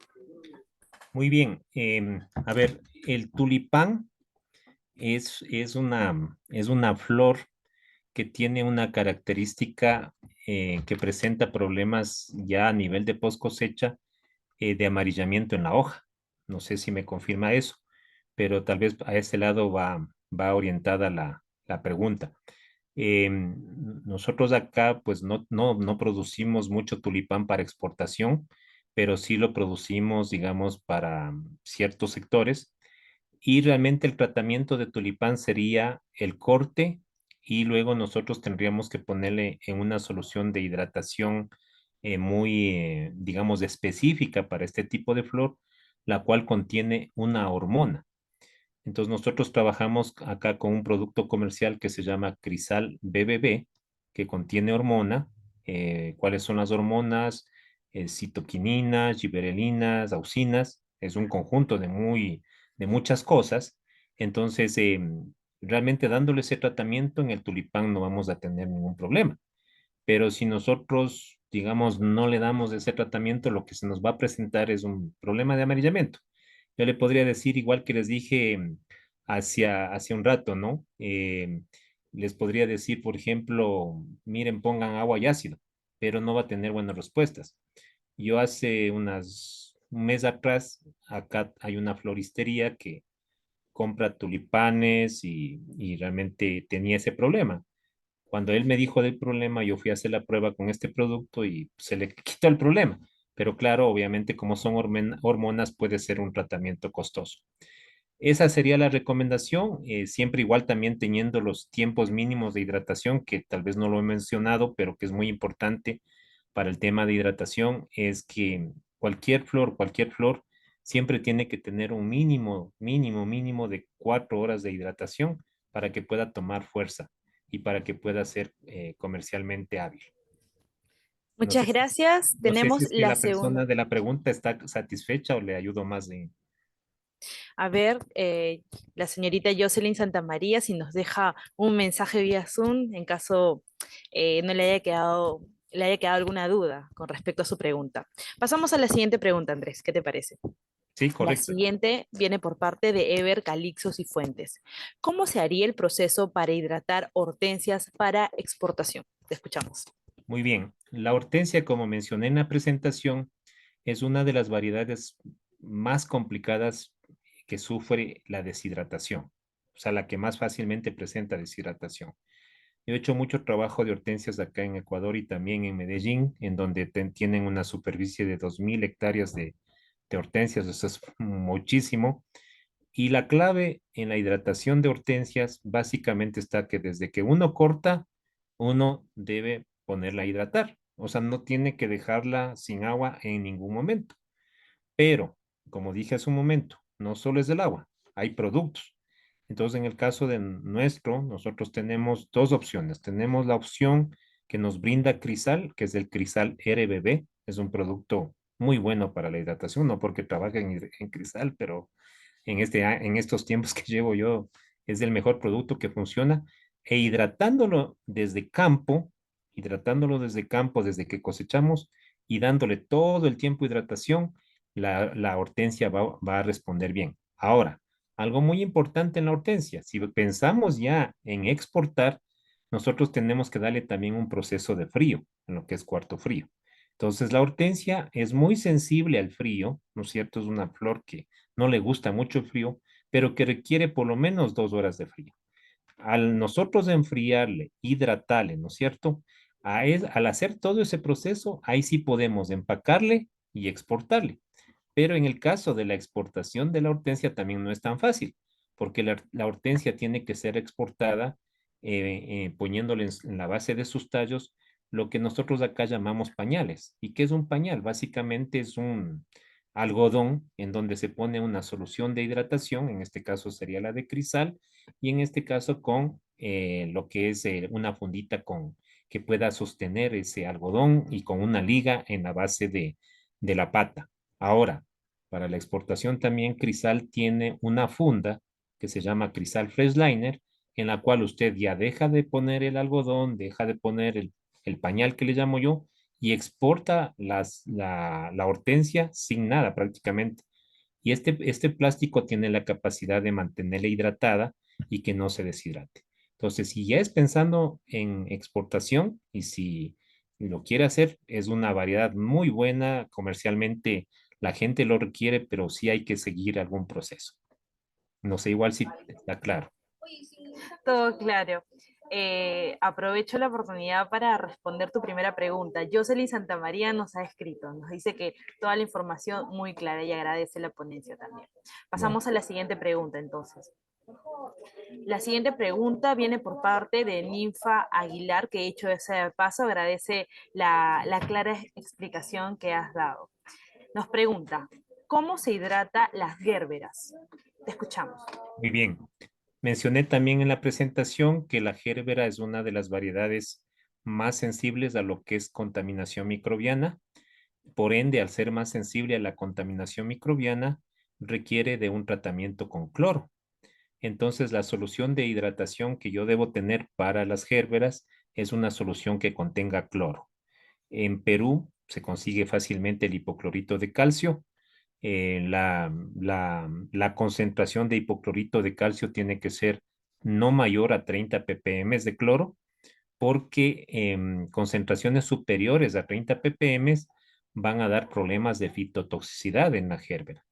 Muy bien. A ver, el tulipán es una flor que tiene una característica que presenta problemas ya a nivel de post cosecha de amarillamiento en la hoja. No sé si me confirma eso, pero tal vez a ese lado va orientada la pregunta. Nosotros acá pues no producimos mucho tulipán para exportación, pero sí lo producimos, digamos, para ciertos sectores. Y realmente el tratamiento de tulipán sería el corte y luego nosotros tendríamos que ponerle en una solución de hidratación muy, digamos, específica para este tipo de flor, la cual contiene una hormona. Entonces nosotros trabajamos acá con un producto comercial que se llama Crisal BBB, que contiene hormona. ¿Cuáles son las hormonas? Citoquininas, giberelinas, auxinas. Es un conjunto de muchas cosas. Entonces, realmente dándole ese tratamiento en el tulipán no vamos a tener ningún problema. Pero si nosotros, digamos, no le damos ese tratamiento, lo que se nos va a presentar es un problema de amarillamiento. Yo le podría decir, igual que les dije hacia un rato, ¿no? Les podría decir, por ejemplo, miren, pongan agua y ácido, pero no va a tener buenas respuestas. Yo hace un mes atrás, acá hay una floristería que compra tulipanes y realmente tenía ese problema. Cuando él me dijo del problema, yo fui a hacer la prueba con este producto y se le quitó el problema. Pero claro, obviamente como son hormonas, puede ser un tratamiento costoso. Esa sería la recomendación, siempre igual también teniendo los tiempos mínimos de hidratación, que tal vez no lo he mencionado, pero que es muy importante para el tema de hidratación, es que cualquier flor, siempre tiene que tener un mínimo de 4 horas de hidratación para que pueda tomar fuerza y para que pueda ser comercialmente hábil. No Muchas sé, gracias. no sé si Tenemos es que la la segunda. persona de la pregunta está satisfecha o le ayudo más de... A ver, la señorita Jocelyn Santamaría, si nos deja un mensaje vía Zoom en caso no le haya quedado alguna duda con respecto a su pregunta. Pasamos a la siguiente pregunta, Andrés. ¿Qué te parece? Sí, La correcto. siguiente viene por parte de Ever Calixos y Fuentes. ¿Cómo se haría el proceso para hidratar hortensias para exportación? Te escuchamos. Muy bien. La hortensia, como mencioné en la presentación, es una de las variedades más complicadas que sufre la deshidratación, o sea, la que más fácilmente presenta deshidratación. Yo he hecho mucho trabajo de hortensias acá en Ecuador y también en Medellín, en donde tienen una superficie de 2.000 hectáreas de hortensias, eso es muchísimo. Y la clave en la hidratación de hortensias básicamente está que desde que uno corta, uno debe ponerla a hidratar. O sea, no tiene que dejarla sin agua en ningún momento. Pero, como dije hace un momento, no solo es del agua, hay productos. Entonces, en el caso de nosotros tenemos dos opciones. Tenemos la opción que nos brinda Crisal, que es el Crisal RBB. Es un producto muy bueno para la hidratación, no porque trabaje en Crisal, pero en estos tiempos que llevo yo, es el mejor producto que funciona. E hidratándolo desde campo, desde que cosechamos y dándole todo el tiempo hidratación, la hortensia va a responder bien. Ahora, algo muy importante en la hortensia, si pensamos ya en exportar, nosotros tenemos que darle también un proceso de frío, en lo que es cuarto frío. Entonces, la hortensia es muy sensible al frío, ¿no es cierto? Es una flor que no le gusta mucho el frío, pero que requiere por lo menos 2 horas de frío. Al nosotros enfriarle, hidratarle, ¿no es cierto? Al hacer todo ese proceso, ahí sí podemos empacarle y exportarle. Pero en el caso de la exportación de la hortensia también no es tan fácil, porque la hortensia tiene que ser exportada poniéndole en la base de sus tallos lo que nosotros acá llamamos pañales. ¿Y qué es un pañal? Básicamente es un algodón en donde se pone una solución de hidratación, en este caso sería la de crisal, y en este caso con lo que es una fundita que pueda sostener ese algodón y con una liga en la base de la pata. Ahora, para la exportación también Crisal tiene una funda que se llama Crisal Freshliner, en la cual usted ya deja de poner el algodón, deja de poner el pañal que le llamo yo, y exporta la hortensia sin nada prácticamente. Y este plástico tiene la capacidad de mantenerla hidratada y que no se deshidrate. Entonces, si ya es pensando en exportación y si lo quiere hacer, es una variedad muy buena, comercialmente la gente lo requiere, pero sí hay que seguir algún proceso. No sé, igual si está claro. Todo claro. Aprovecho la oportunidad para responder tu primera pregunta. Jocelyn Santamaría nos ha escrito, nos dice que toda la información muy clara y agradece la ponencia también. Ya. Pasamos a la siguiente pregunta entonces. La siguiente pregunta viene por parte de Ninfa Aguilar, que hecho ese paso agradece la clara explicación que has dado. Nos pregunta, ¿cómo se hidrata las gérberas? Te escuchamos. Muy bien. Mencioné también en la presentación que la gérbera es una de las variedades más sensibles a lo que es contaminación microbiana. Por ende, al ser más sensible a la contaminación microbiana, requiere de un tratamiento con cloro. Entonces, la solución de hidratación que yo debo tener para las gérberas es una solución que contenga cloro. En Perú se consigue fácilmente el hipoclorito de calcio. La concentración de hipoclorito de calcio tiene que ser no mayor a 30 ppm de cloro, porque concentraciones superiores a 30 ppm van a dar problemas de fitotoxicidad en la gérbera.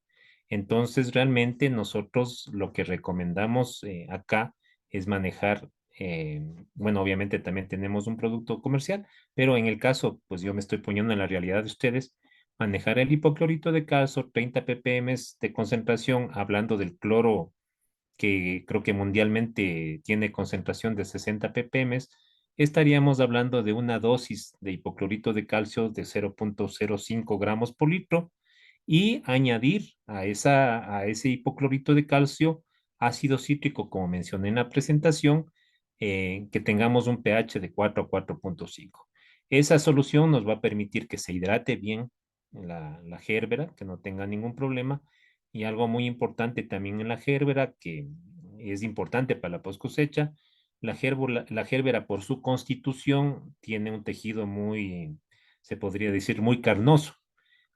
Entonces, realmente nosotros lo que recomendamos acá es manejar, bueno, obviamente también tenemos un producto comercial, pero en el caso, pues yo me estoy poniendo en la realidad de ustedes, manejar el hipoclorito de calcio, 30 ppm de concentración, hablando del cloro que creo que mundialmente tiene concentración de 60 ppm, estaríamos hablando de una dosis de hipoclorito de calcio de 0.05 gramos por litro y añadir a ese hipoclorito de calcio ácido cítrico, como mencioné en la presentación, que tengamos un pH de 4 a 4.5. Esa solución nos va a permitir que se hidrate bien la gérbera, que no tenga ningún problema. Y algo muy importante también en la gérbera, que es importante para la post cosecha, la gérbera por su constitución tiene un tejido muy, se podría decir, muy carnoso.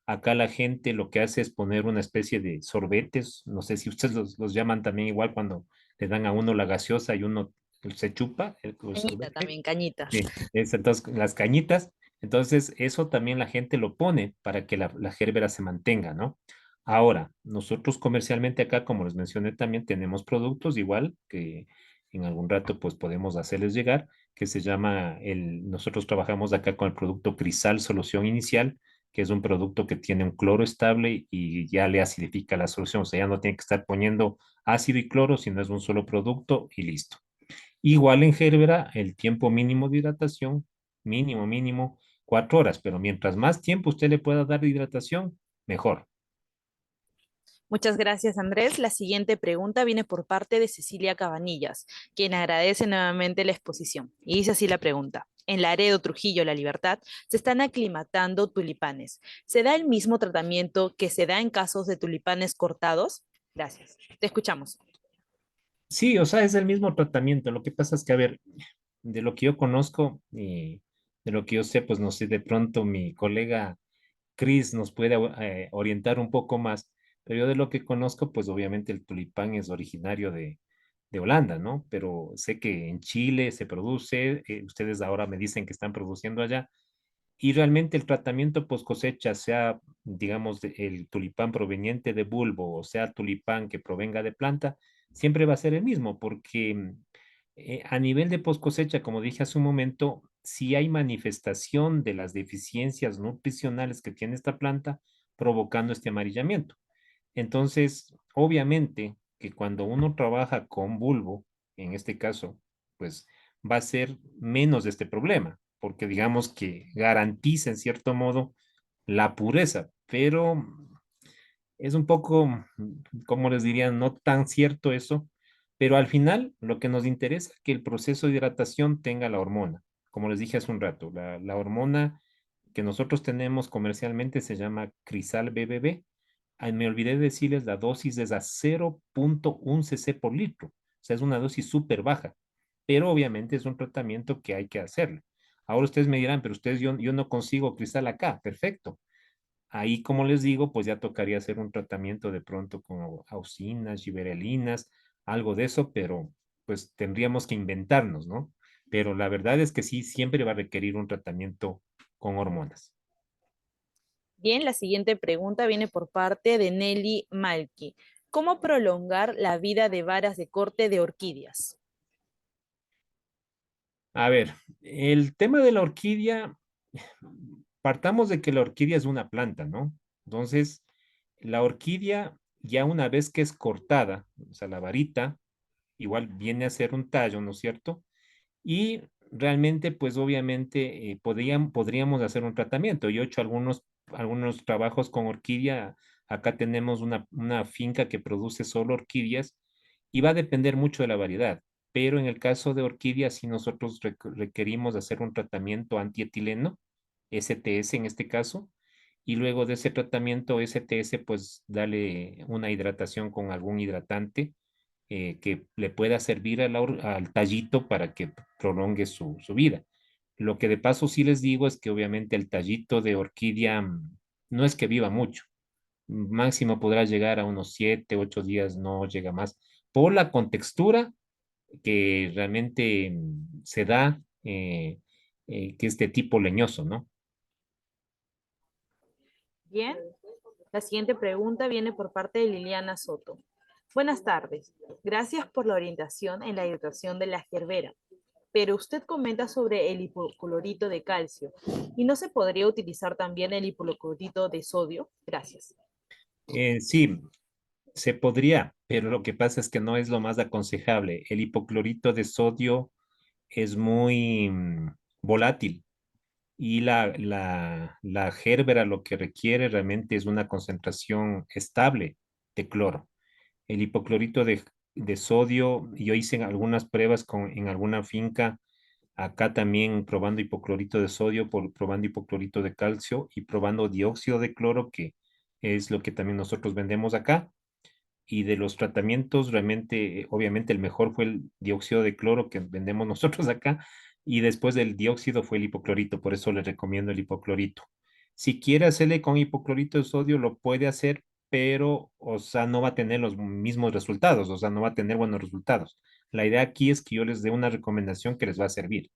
Acá la gente lo que hace es poner una especie de sorbetes, no sé si ustedes los llaman también igual cuando le dan a uno la gaseosa y uno se chupa el Cañita sorbete. también, cañita. Sí, es entonces las cañitas. Entonces, eso también la gente lo pone para que la gérbera se mantenga, ¿no? Ahora, nosotros comercialmente acá, como les mencioné, también tenemos productos igual que en algún rato pues podemos hacerles llegar, que se llama nosotros trabajamos acá con el producto Crisal Solución Inicial, que es un producto que tiene un cloro estable y ya le acidifica la solución, o sea, ya no tiene que estar poniendo ácido y cloro, sino es un solo producto y listo. Igual en Gerbera, el tiempo mínimo de hidratación, mínimo, 4 horas, pero mientras más tiempo usted le pueda dar de hidratación, mejor. Muchas gracias, Andrés. La siguiente pregunta viene por parte de Cecilia Cabanillas, quien agradece nuevamente la exposición. Y dice así la pregunta. En Laredo, Trujillo, La Libertad, se están aclimatando tulipanes. ¿Se da el mismo tratamiento que se da en casos de tulipanes cortados? Gracias. Te escuchamos. Sí, o sea, es el mismo tratamiento. Lo que pasa es que, a ver, de lo que yo conozco y de lo que yo sé, pues no sé, de pronto mi colega Chris nos puede orientar un poco más, pero yo de lo que conozco, pues obviamente el tulipán es originario de Holanda, ¿no? Pero sé que en Chile se produce, ustedes ahora me dicen que están produciendo allá, y realmente el tratamiento post cosecha, sea, digamos, el tulipán proveniente de bulbo o sea tulipán que provenga de planta, siempre va a ser el mismo, porque a nivel de post cosecha, como dije hace un momento, si hay manifestación de las deficiencias nutricionales que tiene esta planta provocando este amarillamiento. Entonces, obviamente que cuando uno trabaja con bulbo, en este caso, pues va a ser menos de este problema, porque digamos que garantiza en cierto modo la pureza, pero es un poco, como les diría, no tan cierto eso, pero al final lo que nos interesa es que el proceso de hidratación tenga la hormona. Como les dije hace un rato, la hormona que nosotros tenemos comercialmente se llama Crisal BBB. Ay, me olvidé de decirles, la dosis es a 0.1 cc por litro. O sea, es una dosis súper baja, pero obviamente es un tratamiento que hay que hacerlo. Ahora ustedes me dirán, pero ustedes, yo no consigo cristal acá. Perfecto. Ahí, como les digo, pues ya tocaría hacer un tratamiento de pronto con auxinas, giberelinas, algo de eso, pero pues tendríamos que inventarnos, ¿no? Pero la verdad es que sí, siempre va a requerir un tratamiento con hormonas. Bien, la siguiente pregunta viene por parte de Nelly Malki. ¿Cómo prolongar la vida de varas de corte de orquídeas? A ver, el tema de la orquídea, partamos de que la orquídea es una planta, ¿no? Entonces, la orquídea, ya una vez que es cortada, o sea, la varita, igual viene a ser un tallo, ¿no es cierto? Y realmente, pues obviamente, podríamos hacer un tratamiento. Yo he hecho algunos trabajos con orquídea. Acá tenemos una finca que produce solo orquídeas y va a depender mucho de la variedad. Pero en el caso de orquídeas, si nosotros requerimos hacer un tratamiento antietileno, STS en este caso, y luego de ese tratamiento STS, pues dale una hidratación con algún hidratante que le pueda servir al tallito para que prolongue su vida. Lo que de paso sí les digo es que obviamente el tallito de orquídea no es que viva mucho. Máximo podrá llegar a unos 7, 8 días, no llega más, por la contextura que realmente se da, que es de tipo leñoso, ¿no? Bien, la siguiente pregunta viene por parte de Liliana Soto. Buenas tardes. Gracias por la orientación en la hidratación de la gerbera. Pero usted comenta sobre el hipoclorito de calcio. ¿Y no se podría utilizar también el hipoclorito de sodio? Gracias. Sí, se podría, pero lo que pasa es que no es lo más aconsejable. El hipoclorito de sodio es muy volátil y la gérbera lo que requiere realmente es una concentración estable de cloro. El hipoclorito de sodio, yo hice algunas pruebas en alguna finca, acá también probando hipoclorito de sodio, probando hipoclorito de calcio y probando dióxido de cloro, que es lo que también nosotros vendemos acá. Y de los tratamientos, realmente, obviamente el mejor fue el dióxido de cloro que vendemos nosotros acá, y después del dióxido fue el hipoclorito, por eso le recomiendo el hipoclorito. Si quiere hacerle con hipoclorito de sodio, lo puede hacer, pero, o sea, no va a tener los mismos resultados, o sea, no va a tener buenos resultados. La idea aquí es que yo les dé una recomendación que les va a servir.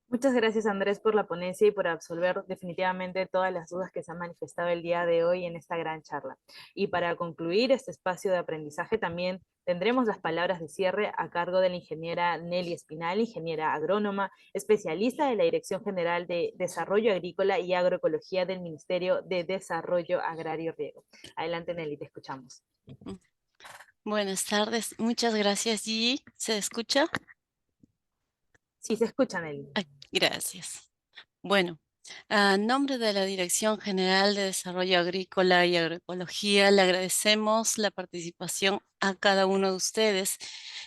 Muchas gracias, Andrés, por la ponencia y por absolver definitivamente todas las dudas que se han manifestado el día de hoy en esta gran charla. Y para concluir este espacio de aprendizaje, también tendremos las palabras de cierre a cargo de la ingeniera Nelly Espinal, ingeniera agrónoma, especialista de la Dirección General de Desarrollo Agrícola y Agroecología del Ministerio de Desarrollo Agrario y Riego. Adelante, Nelly, te escuchamos. Buenas tardes, muchas gracias, Gigi. ¿Se escucha? Sí, se escucha, Nelly. Ay, gracias. Bueno, a nombre de la Dirección General de Desarrollo Agrícola y Agroecología, le agradecemos la participación a cada uno de ustedes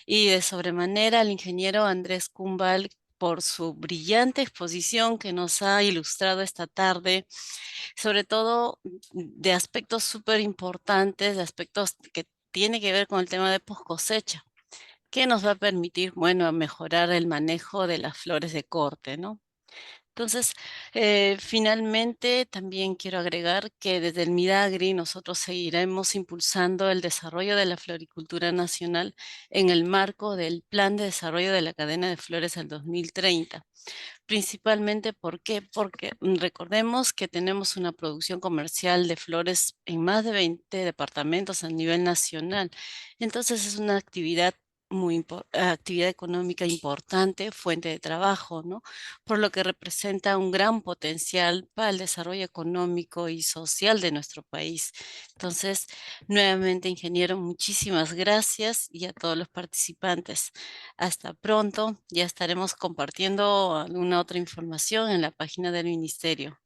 y de sobremanera al ingeniero Andrés Cumbal por su brillante exposición que nos ha ilustrado esta tarde, sobre todo de aspectos súper importantes, de aspectos que tienen que ver con el tema de post cosecha, que nos va a permitir, bueno, mejorar el manejo de las flores de corte, ¿no? Entonces, finalmente, también quiero agregar que desde el Midagri nosotros seguiremos impulsando el desarrollo de la floricultura nacional en el marco del Plan de Desarrollo de la Cadena de Flores al 2030. Principalmente, ¿por qué? Porque recordemos que tenemos una producción comercial de flores en más de 20 departamentos a nivel nacional. Entonces es una actividad económica importante, fuente de trabajo, ¿no? Por lo que representa un gran potencial para el desarrollo económico y social de nuestro país. Entonces, nuevamente, ingeniero, muchísimas gracias y a todos los participantes. Hasta pronto, ya estaremos compartiendo alguna otra información en la página del ministerio.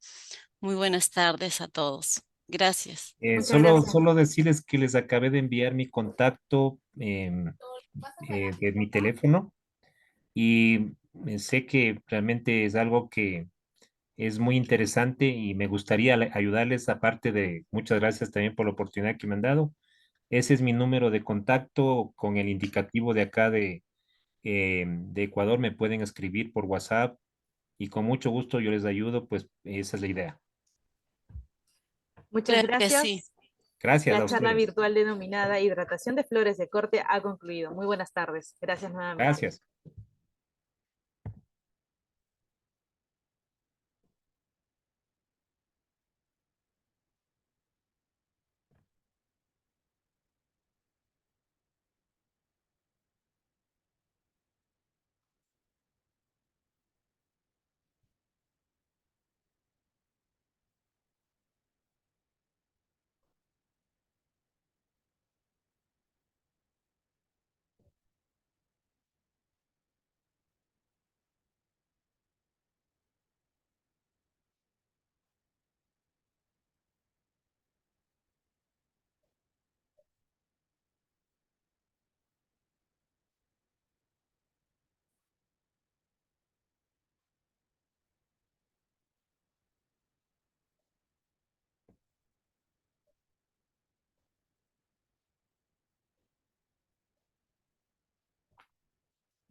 Muy buenas tardes a todos. Gracias. Muchas gracias. Solo decirles que les acabé de enviar mi contacto de mi teléfono. Y sé que realmente es algo que es muy interesante y me gustaría ayudarles, aparte de muchas gracias también por la oportunidad que me han dado. Ese es mi número de contacto con el indicativo de acá de Ecuador. Me pueden escribir por WhatsApp y con mucho gusto yo les ayudo, pues esa es la idea. Muchas Claro que sí. gracias. Gracias a La charla ustedes. virtual denominada Hidratación de Flores de Corte ha concluido. Muy buenas tardes. Gracias nuevamente. Gracias.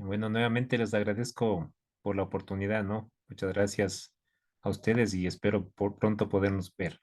Bueno, nuevamente les agradezco por la oportunidad, ¿no? Muchas gracias a ustedes y espero por pronto podernos ver.